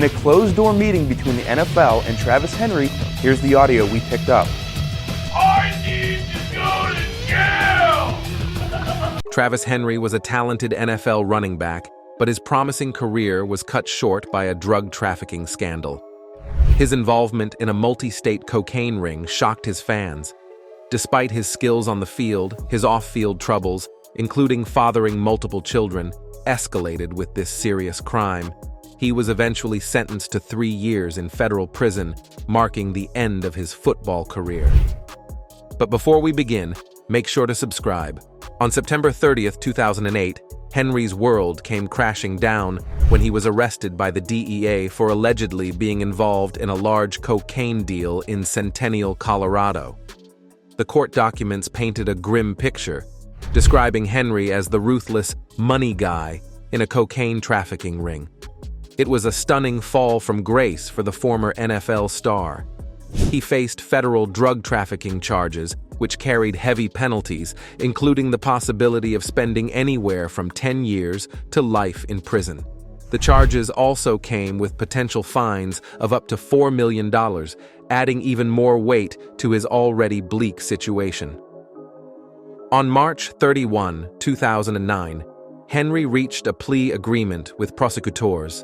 In a closed-door meeting between the NFL and Travis Henry, here's the audio we picked up. I need to go to jail! Travis Henry was a talented NFL running back, but his promising career was cut short by a drug trafficking scandal. His involvement in a multi-state cocaine ring shocked his fans. Despite his skills on the field, his off-field troubles, including fathering multiple children, escalated with this serious crime. He was eventually sentenced to 3 years in federal prison, marking the end of his football career. But before we begin, make sure to subscribe. On September 30th, 2008, Henry's world came crashing down when he was arrested by the DEA for allegedly being involved in a large cocaine deal in Centennial, Colorado. The court documents painted a grim picture, describing Henry as the ruthless money guy in a cocaine trafficking ring. It was a stunning fall from grace for the former NFL star. He faced federal drug trafficking charges, which carried heavy penalties, including the possibility of spending anywhere from 10 years to life in prison. The charges also came with potential fines of up to $4 million, adding even more weight to his already bleak situation. On March 31, 2009, Henry reached a plea agreement with prosecutors.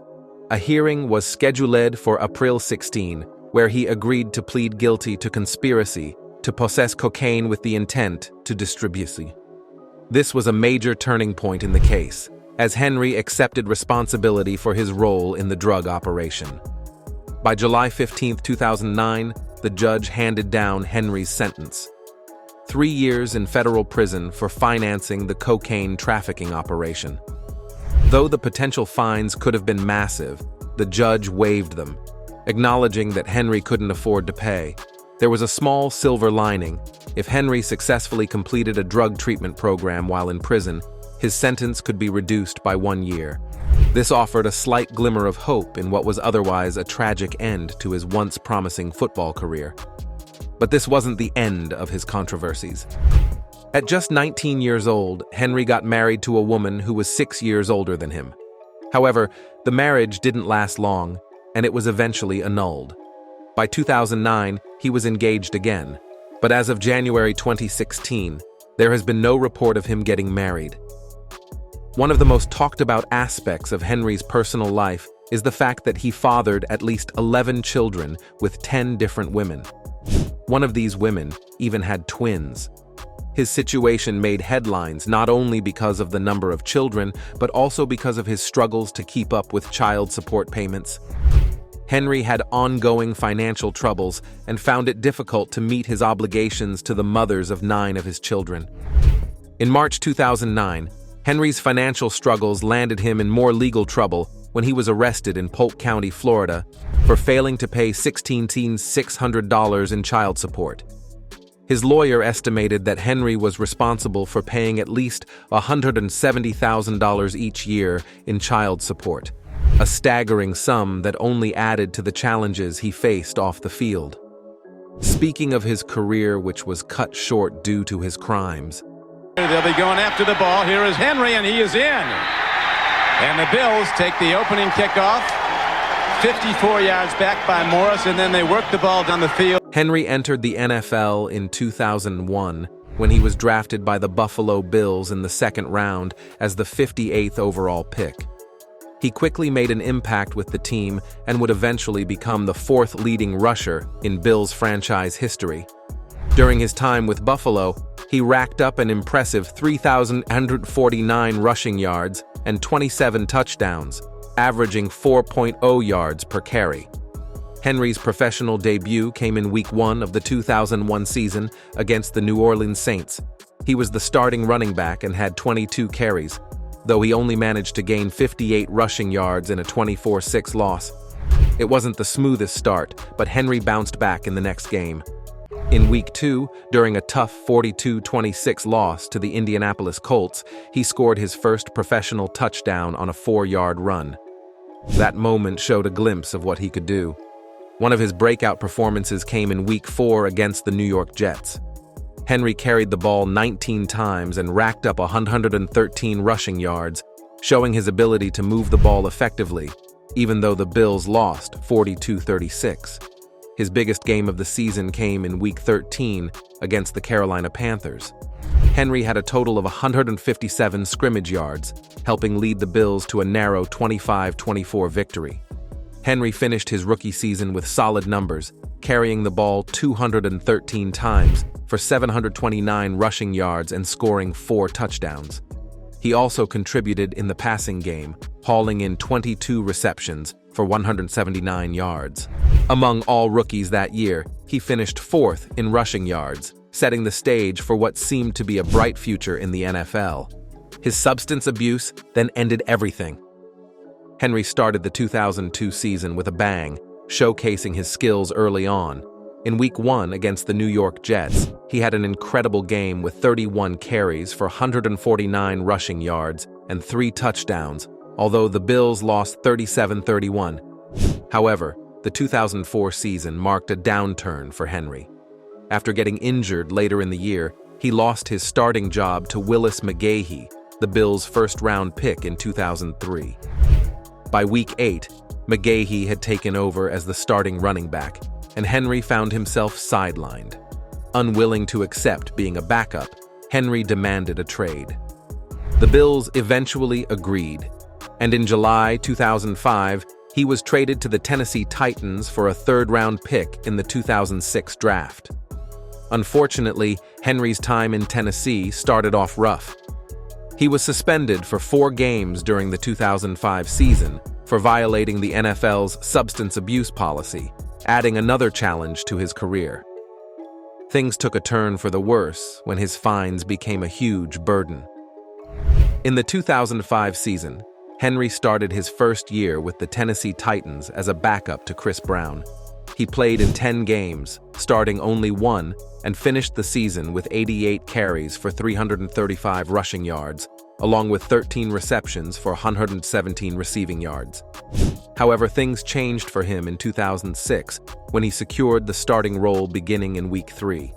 A hearing was scheduled for April 16, where he agreed to plead guilty to conspiracy to possess cocaine with the intent to distribute. This was a major turning point in the case, as Henry accepted responsibility for his role in the drug operation. By July 15, 2009, the judge handed down Henry's sentence: 3 years in federal prison for financing the cocaine trafficking operation. Though the potential fines could have been massive, the judge waived them, acknowledging that Henry couldn't afford to pay. There was a small silver lining. If Henry successfully completed a drug treatment program while in prison, his sentence could be reduced by 1 year. This offered a slight glimmer of hope in what was otherwise a tragic end to his once promising football career. But this wasn't the end of his controversies. At just 19 years old, Henry got married to a woman who was 6 years older than him. However, the marriage didn't last long, and it was eventually annulled. By 2009, he was engaged again, but as of January 2016, there has been no report of him getting married. One of the most talked about aspects of Henry's personal life is the fact that he fathered at least 11 children with 10 different women. One of these women even had twins. His situation made headlines not only because of the number of children, but also because of his struggles to keep up with child support payments. Henry had ongoing financial troubles and found it difficult to meet his obligations to the mothers of 9 of his children. In March 2009, Henry's financial struggles landed him in more legal trouble when he was arrested in Polk County, Florida, for failing to pay $1,600 in child support. His lawyer estimated that Henry was responsible for paying at least $170,000 each year in child support, a staggering sum that only added to the challenges he faced off the field. Speaking of his career, which was cut short due to his crimes. They'll be going after the ball. Here is Henry, and he is in. And the Bills take the opening kickoff, 54 yards back by Morris, and then they work the ball down the field. Henry entered the NFL in 2001 when he was drafted by the Buffalo Bills in the second round as the 58th overall pick. He quickly made an impact with the team and would eventually become the 4th leading rusher in Bills franchise history. During his time with Buffalo, he racked up an impressive 3,149 rushing yards and 27 touchdowns, averaging 4.0 yards per carry. Henry's professional debut came in Week 1 of the 2001 season against the New Orleans Saints. He was the starting running back and had 22 carries, though he only managed to gain 58 rushing yards in a 24-6 loss. It wasn't the smoothest start, but Henry bounced back in the next game. In Week 2, during a tough 42-26 loss to the Indianapolis Colts, he scored his first professional touchdown on a 4-yard run. That moment showed a glimpse of what he could do. One of his breakout performances came in Week 4 against the New York Jets. Henry carried the ball 19 times and racked up 113 rushing yards, showing his ability to move the ball effectively. even though the Bills lost 42-36. His biggest game of the season came in Week 13 against the Carolina Panthers. Henry had a total of 157 scrimmage yards, helping lead the Bills to a narrow 25-24 victory. Henry finished his rookie season with solid numbers, carrying the ball 213 times for 729 rushing yards and scoring 4 touchdowns. He also contributed in the passing game, hauling in 22 receptions for 179 yards. Among all rookies that year, he finished 4th in rushing yards, setting the stage for what seemed to be a bright future in the NFL. His substance abuse then ended everything. Henry started the 2002 season with a bang, showcasing his skills early on. In Week 1 against the New York Jets, he had an incredible game with 31 carries for 149 rushing yards and 3 touchdowns, although the Bills lost 37-31. However, the 2004 season marked a downturn for Henry. After getting injured later in the year, he lost his starting job to Willis McGahee, the Bills' first-round pick in 2003. By Week 8, McGahee had taken over as the starting running back, and Henry found himself sidelined. Unwilling to accept being a backup, Henry demanded a trade. The Bills eventually agreed, and in July 2005, he was traded to the Tennessee Titans for a third-round pick in the 2006 draft. Unfortunately, Henry's time in Tennessee started off rough. He was suspended for 4 games during the 2005 season for violating the NFL's substance abuse policy, adding another challenge to his career. Things took a turn for the worse when his fines became a huge burden. In the 2005 season, Henry started his first year with the Tennessee Titans as a backup to Chris Brown. He played in 10 games, starting only 1, and finished the season with 88 carries for 335 rushing yards, along with 13 receptions for 117 receiving yards. However, things changed for him in 2006 when he secured the starting role beginning in Week 3.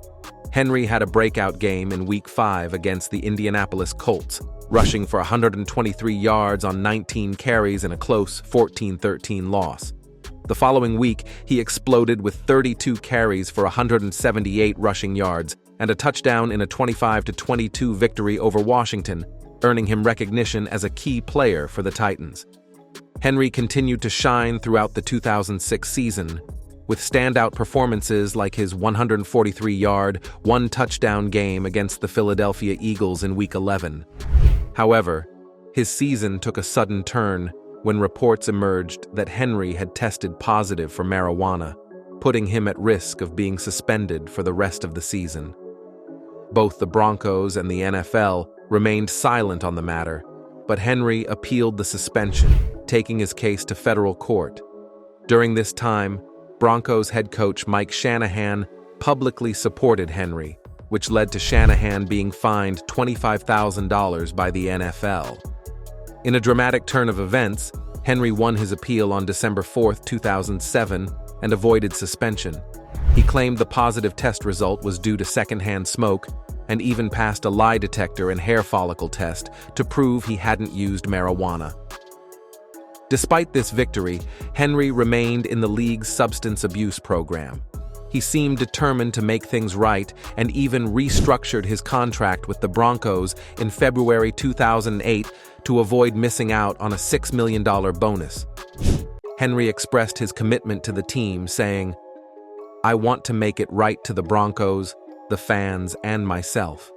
Henry had a breakout game in Week 5 against the Indianapolis Colts, rushing for 123 yards on 19 carries in a close 14-13 loss. The following week, he exploded with 32 carries for 178 rushing yards and a touchdown in a 25-22 victory over Washington, earning him recognition as a key player for the Titans. Henry continued to shine throughout the 2006 season, with standout performances like his 143-yard, 1-touchdown game against the Philadelphia Eagles in Week 11. However, his season took a sudden turn when reports emerged that Henry had tested positive for marijuana, putting him at risk of being suspended for the rest of the season. Both the Broncos and the NFL remained silent on the matter, but Henry appealed the suspension, taking his case to federal court. During this time, Broncos head coach Mike Shanahan publicly supported Henry, which led to Shanahan being fined $25,000 by the NFL. In a dramatic turn of events, Henry won his appeal on December 4, 2007, and avoided suspension. He claimed the positive test result was due to secondhand smoke, and even passed a lie detector and hair follicle test to prove he hadn't used marijuana. Despite this victory, Henry remained in the league's substance abuse program. He seemed determined to make things right and even restructured his contract with the Broncos in February 2008 to avoid missing out on a $6 million bonus. Henry expressed his commitment to the team, saying, "I want to make it right to the Broncos, the fans, and myself.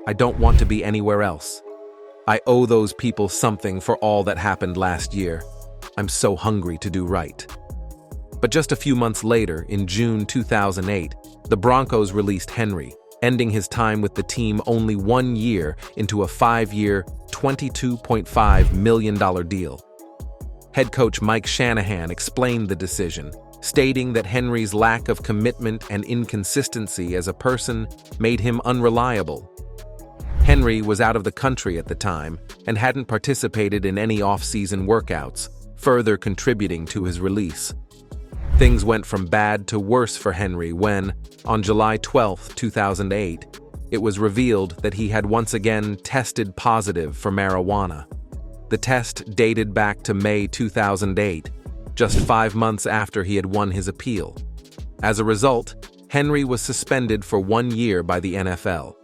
I don't want to be anywhere else. I owe those people something for all that happened last year. I'm so hungry to do right." But just a few months later, in June 2008, the Broncos released Henry, ending his time with the team only 1 year into a 5-year, $22.5 million deal. Head coach Mike Shanahan explained the decision, stating that Henry's lack of commitment and inconsistency as a person made him unreliable. Henry was out of the country at the time and hadn't participated in any off-season workouts, further contributing to his release. Things went from bad to worse for Henry when, on July 12, 2008, it was revealed that he had once again tested positive for marijuana. The test dated back to May 2008 just 5 months after he had won his appeal. As a result, Henry was suspended for 1 year by the NFL.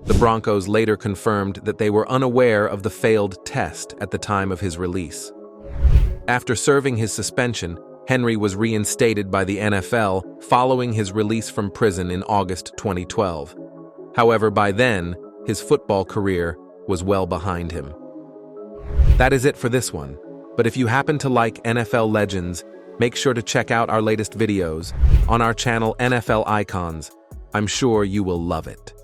The Broncos later confirmed that they were unaware of the failed test at the time of his release. After serving his suspension, Henry was reinstated by the NFL following his release from prison in August 2012. However, by then, his football career was well behind him. That is it for this one, but if you happen to like NFL legends, make sure to check out our latest videos on our channel NFL Icons. I'm sure you will love it.